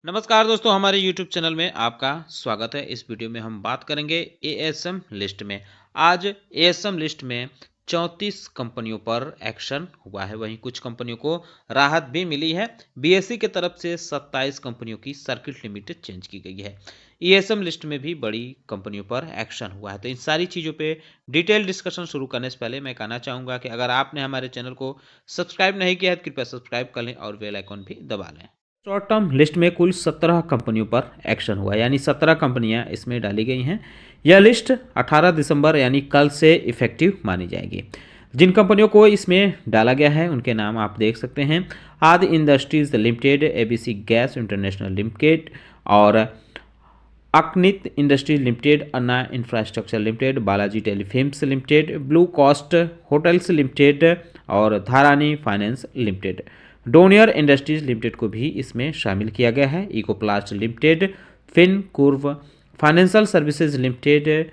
नमस्कार दोस्तों, हमारे YouTube चैनल में आपका स्वागत है। इस वीडियो में हम बात करेंगे एएसएम लिस्ट में। आज एएसएम लिस्ट में 34 कंपनियों पर एक्शन हुआ है, वहीं कुछ कंपनियों को राहत भी मिली है। बीएसई की तरफ से 27 कंपनियों की सर्किट लिमिट चेंज की गई है। एएसएम लिस्ट में भी बड़ी कंपनियों पर एक्शन हुआ है। तो इन सारी चीज़ों पे डिटेल डिस्कशन शुरू करने से पहले मैं कहना चाहूँगा कि अगर आपने हमारे चैनल को सब्सक्राइब नहीं किया है तो कृपया सब्सक्राइब कर लें और बेल आइकन भी दबा लें। शॉर्ट टर्म लिस्ट में कुल 17 कंपनियों पर एक्शन हुआ, यानी 17 कंपनियां इसमें डाली गई हैं। यह लिस्ट 18 दिसंबर यानी कल से इफेक्टिव मानी जाएगी। जिन कंपनियों को इसमें डाला गया है उनके नाम आप देख सकते हैं। Aadi Industries Limited, ABC Gas International Limited और Aknit Industries Limited, Anna Infrastructure Limited, Balaji Telefilms Limited, Blue Coast Hotels Limited और Dharani Finance Limited. Donear Industries Limited को भी इसमें शामिल किया गया है। Ecoplast Limited, Finkurve Financial Services Limited,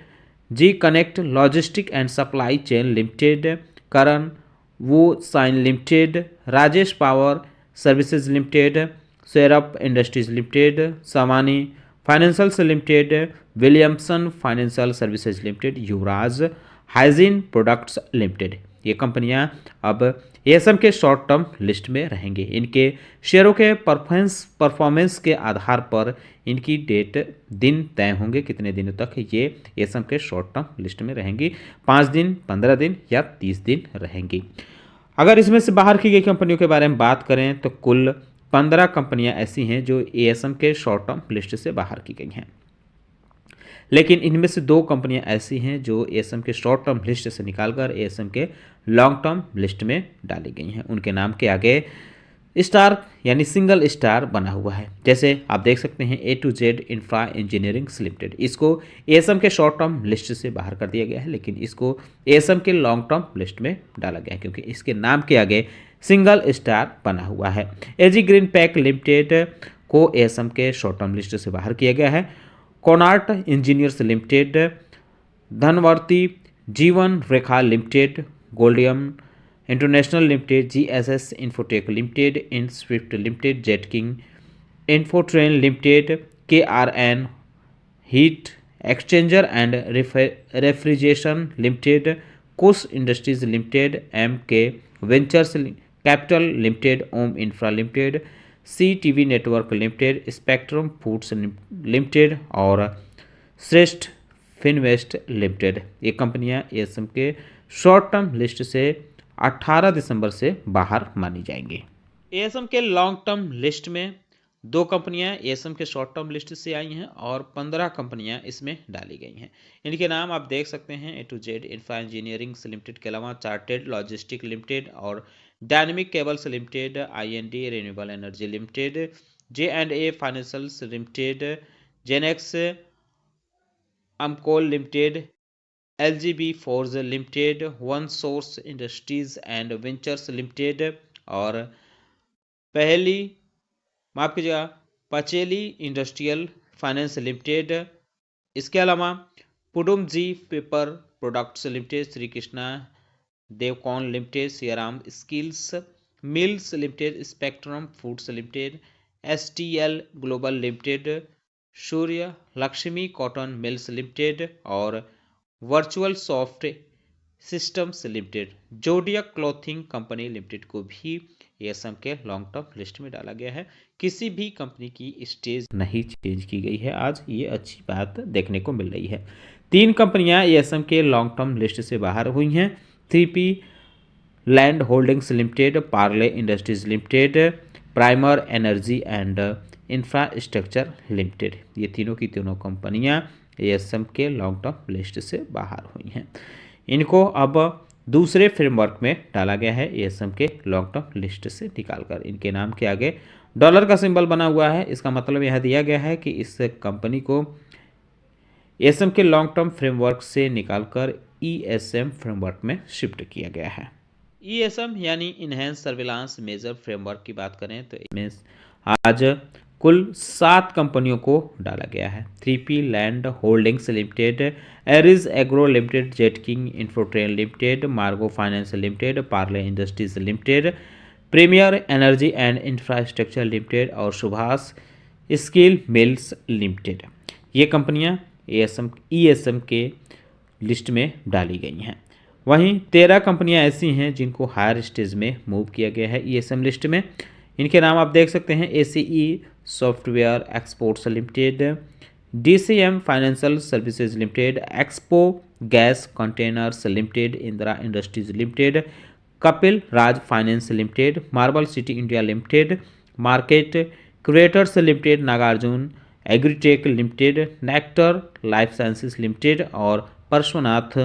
G Connect Logistic and Supply Chain Limited, Karan Woo Sin Limited, Rajesh Power Services Limited, सेरप Industries Limited, सामानी Financial Limited, Williamson Financial Services limited, युवराज hygiene products limited. ये कंपनियां अब ASM के short term list में रहेंगे। इनके शेयरों के परफॉर्मेंस के आधार पर इनकी डेट दिन तय होंगे, कितने दिनों तक ये एएसएम के शॉर्ट टर्म लिस्ट में रहेंगी। 5 दिन, 15 दिन या 30 दिन रहेंगी। अगर इसमें से बाहर की गई कंपनियों के बारे में बात करें तो कुल 15 कंपनियां ऐसी हैं जो एएसएम के शॉर्ट टर्म लिस्ट से बाहर की गई हैं, लेकिन इनमें से 2 कंपनियां ऐसी हैं जो एएसएम के शॉर्ट टर्म लिस्ट से निकालकर एएसएम के लॉन्ग टर्म लिस्ट में डाली गई हैं। उनके नाम के आगे स्टार यानी सिंगल स्टार बना हुआ है। जैसे आप देख सकते हैं A2Z इंफ्रा इंजीनियरिंग लिमिटेड, इसको एएसएम के शॉर्ट टर्म लिस्ट से बाहर कर दिया गया है, लेकिन इसको एएसएम के लॉन्ग टर्म लिस्ट में डाला गया है क्योंकि इसके नाम के आगे सिंगल स्टार बना हुआ है। एजी ग्रीन पैक लिमिटेड को एएसएम के शॉर्ट टर्म लिस्ट से बाहर किया गया है। कोनार्ट इंजीनियर्स लिमिटेड, धनवर्ती Jeevan Rekha Limited, Goldiam International Limited, GSS Infotech Limited, Inswift Limited, Jet King Infotrain Limited, KRN Heat Exchanger and Refrigeration Limited, Kush Industries Limited, M K Ventures Capital Limited, Om Infra Limited, C TV Network Limited, Spectrum Foods Limited और Shreshtha Finvest limited. ये कंपनियां ASM के short term list से 18 दिसंबर से बाहर मानी जाएंगी। ASM के लॉन्ग टर्म लिस्ट में 2 कंपनियां एएसएम के शॉर्ट टर्म लिस्ट से आई हैं और 15 कंपनियां इसमें डाली गई हैं। इनके नाम आप देख सकते हैं। A2Z इंफ्रा इंजीनियरिंग लिमिटेड के अलावा चार्टेड लॉजिस्टिक लिमिटेड और Dynamic Cables Limited, IND Renewable Energy Limited, J&A Financials Limited, जेनेक्स अमकोल Limited, LGB Forge Limited, One Source Industries and Ventures Limited और पचेली इंडस्ट्रियल फाइनेंस लिमिटेड। इसके अलावा Pudumjee Paper Products Limited, Shri Krishna Devcon Limited, Siyaram Skills Mills Limited, Spectrum Foods Limited, STL Global Limited, Surya Lakshmi Cotton Mills Limited और Virtual Soft Systems Limited. Zodiac Clothing Company Limited को भी ASM के long term list में डाला गया है। किसी भी कंपनी की स्टेज नहीं चेंज की गई है। आज ये अच्छी बात देखने को मिल रही है। 3 कंपनियां एएसएम के लॉन्ग टर्म लिस्ट से बाहर हुई हैं। 3P Land Holdings limited, Parle Industries limited, primer energy and infrastructure limited. ये तीनों की तीनों कंपनियां एएसएम के लॉन्ग टर्म लिस्ट से बाहर हुई हैं। इनको अब दूसरे फ्रेमवर्क में डाला गया है एएसएम के लॉन्ग टर्म लिस्ट से निकालकर। इनके नाम के आगे डॉलर का सिंबल बना हुआ है। इसका मतलब यह दिया गया है कि इस कंपनी को एएसएम के लॉन्ग टर्म फ्रेमवर्क से निकालकर ईएसएम फ्रेमवर्क में शिफ्ट किया गया है। ईएसएम यानी इनहेंस सर्विलांस मेजर फ्रेमवर्क की बात करें तो इसमें आज कुल 7 कंपनियों को डाला गया है। 3P Land Holdings Limited, Aries Agro Limited, Jet King Infotrain Limited, Margo Finance Limited, Parle Industries Limited, Premier energy and infrastructure Limited और सुभाष स्केल मिल्स लिमिटेड। ये कंपनियां ईएसएम के लिस्ट में डाली गई हैं। वहीं 13 कंपनियां ऐसी हैं जिनको हायर स्टेज में मूव किया गया है ईएसएम लिस्ट में। इनके नाम आप देख सकते हैं: ACE Software Exports Limited, DCM Financial Services Limited, Expo Gas Containers Limited, Indira Industries Limited, Kapil Raj Finance Limited, Marble City India Limited, Market Creators Limited, Nagarjuna Agritech Limited, Nectar Life Sciences Limited और Parshwanath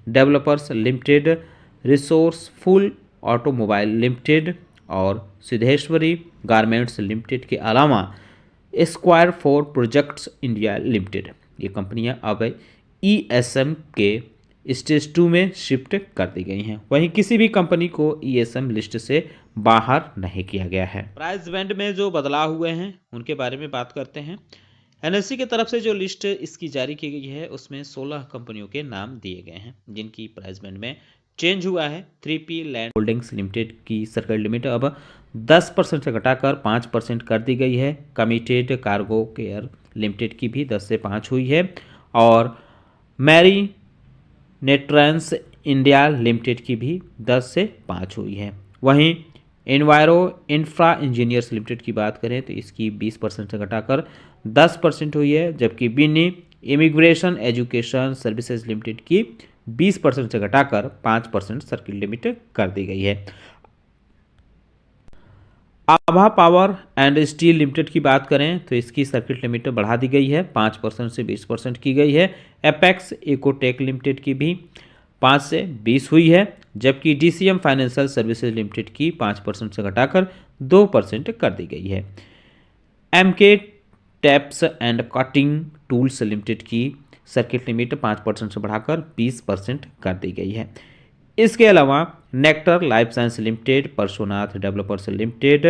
Developers Limited, Resourceful Automobile Limited और Siddheshwari Garments Limited के अलावा Square Four Projects India Limited, ये कंपनियां अब ESM के stage 2 में shift कर दी गई हैं। वहीं किसी भी कंपनी को ईएसएम लिस्ट से बाहर नहीं किया गया है। प्राइस बैंड में जो बदलाव हुए हैं उनके बारे में बात करते हैं। एनएससी की तरफ से जो लिस्ट इसकी जारी की गई है उसमें 16 कंपनियों के नाम दिए गए हैं जिनकी प्राइस बैंड में चेंज हुआ है। 3P लैंड होल्डिंग्स लिमिटेड की सर्किल लिमिट अब 10% से घटाकर 5% कर दी गई है। कमिटेड कार्गो केयर लिमिटेड की भी 10 से 5 हुई है और मैरी नेट्रांस इंडिया लिमिटेड की भी 10 से 5 हुई है। वहीं एनवायरो इंफ्रा इंजीनियर्स लिमिटेड की बात करें तो इसकी 20% से घटाकर 10% हुई है, जबकि बिनी इमिग्रेशन एजुकेशन सर्विसेज लिमिटेड की 20% से घटाकर 5% सर्किल लिमिट कर दी गई है। आभा पावर एंड स्टील लिमिटेड की बात करें तो इसकी सर्किट लिमिट बढ़ा दी गई है, 5% से 20% की गई है। एपेक्स इकोटेक लिमिटेड की भी 5 से 20 हुई है, जबकि डीसीएम फाइनेंशियल सर्विसेज लिमिटेड की 5% से घटाकर 2% कर दी गई है। MK taps and cutting tools limited की सर्किट लिमिट 5% से बढ़ाकर 20% कर दी गई है। इसके अलावा Nectar Life Science Limited, Parshwanath Developers Limited,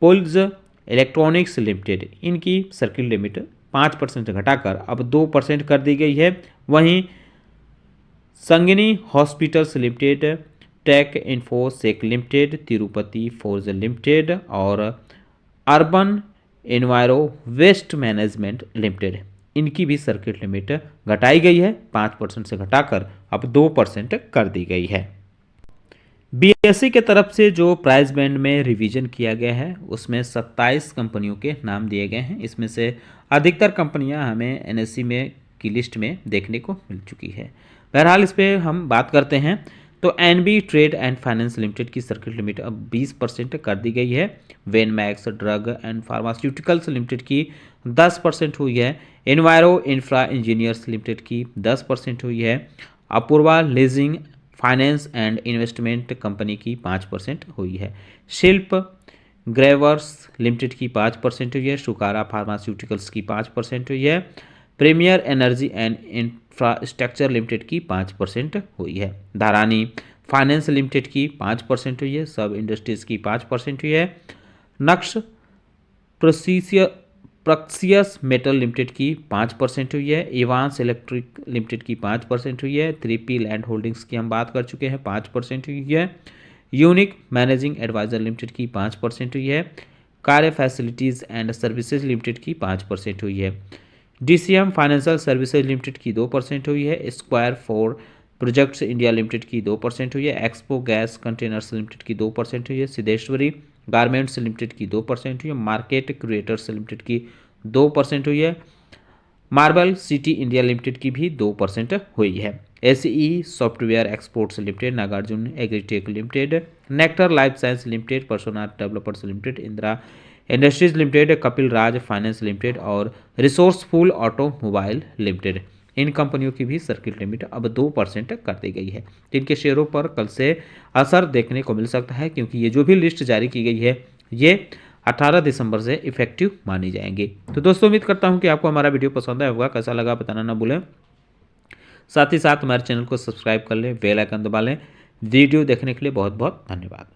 Pulz Electronics Limited, इनकी सर्किट लिमिट 5% से घटाकर अब 2% कर दी गई है। वहीं Sangini Hospitals Limited, Tech Infosec Limited, Tirupati Forge Limited और Urban Enviro Waste Management Limited, इनकी भी सर्किट लिमिट घटाई गई है, 5% से घटाकर अब 2% कर दी गई है। बीएसई के तरफ से जो प्राइस बैंड में रिवीजन किया गया है उसमें 27 कंपनियों के नाम दिए गए हैं। इसमें से अधिकतर कंपनियां हमें एनएससी में की लिस्ट में देखने को मिल चुकी है। बहरहाल इस पर हम बात करते हैं तो NB trade and finance limited की सर्किट लिमिट अब 20% कर दी गई है। Venmax drug and pharmaceuticals limited की 10% हुई है। एनवायरो इंफ्रा इंजीनियर्स लिमिटेड की 10% हुई है। Apoorva leasing finance and investment company की 5% हुई है। शिल्प ग्रेवर्स लिमिटेड की 5% हुई है। शुकारा फार्मास्यूटिकल्स की 5% हुई है। Premier energy and infrastructure limited की 5% हुई है। धारानी फाइनेंस लिमिटेड की 5% हुई है। सब इंडस्ट्रीज की 5% हुई है। नक्श प्रक्सियस मेटल लिमिटेड की 5% हुई है। एवांस इलेक्ट्रिक लिमिटेड की 5% हुई है। 3P लैंड होल्डिंग्स की हम बात कर चुके हैं, 5% हुई है। यूनिक मैनेजिंग एडवाइजर लिमिटेड की 5% हुई है। कार्य फैसिलिटीज़ एंड सर्विसेज लिमिटेड की 5% हुई है। डीसीएम फाइनेंशियल सर्विसेज लिमिटेड की 2% हुई है। Square Four Projects India limited की 2% हुई है। एक्सपो गैस कंटेनर्स लिमिटेड की 2% हुई है। सिद्धेश्वरी गारमेंट्स लिमिटेड की 2% हुई है। मार्केट क्रिएटर्स लिमिटेड की 2% हुई है। मार्बल सिटी इंडिया लिमिटेड की भी 2% हुई है। ACE Software Exports Limited, Nagarjuna Agritech Limited, Nectar Life Science Limited, Parshwanath Developers Limited, Indira Industries Limited, Kapil Raj Finance Limited और रिसोर्सफुल ऑटोमोबाइल लिमिटेड, इन कंपनियों की भी सर्किट लिमिट अब 2% कर दी गई है। जिनके शेयरों पर कल से असर देखने को मिल सकता है, क्योंकि ये जो भी लिस्ट जारी की गई है ये 18 दिसंबर से इफेक्टिव मानी जाएंगी। तो दोस्तों उम्मीद करता हूँ कि आपको हमारा वीडियो पसंद आया होगा। कैसा लगा बताना ना भूलें। साथ ही साथ हमारे चैनल को सब्सक्राइब कर लें, बेल आइकन दबा लें। वीडियो देखने के लिए बहुत बहुत धन्यवाद।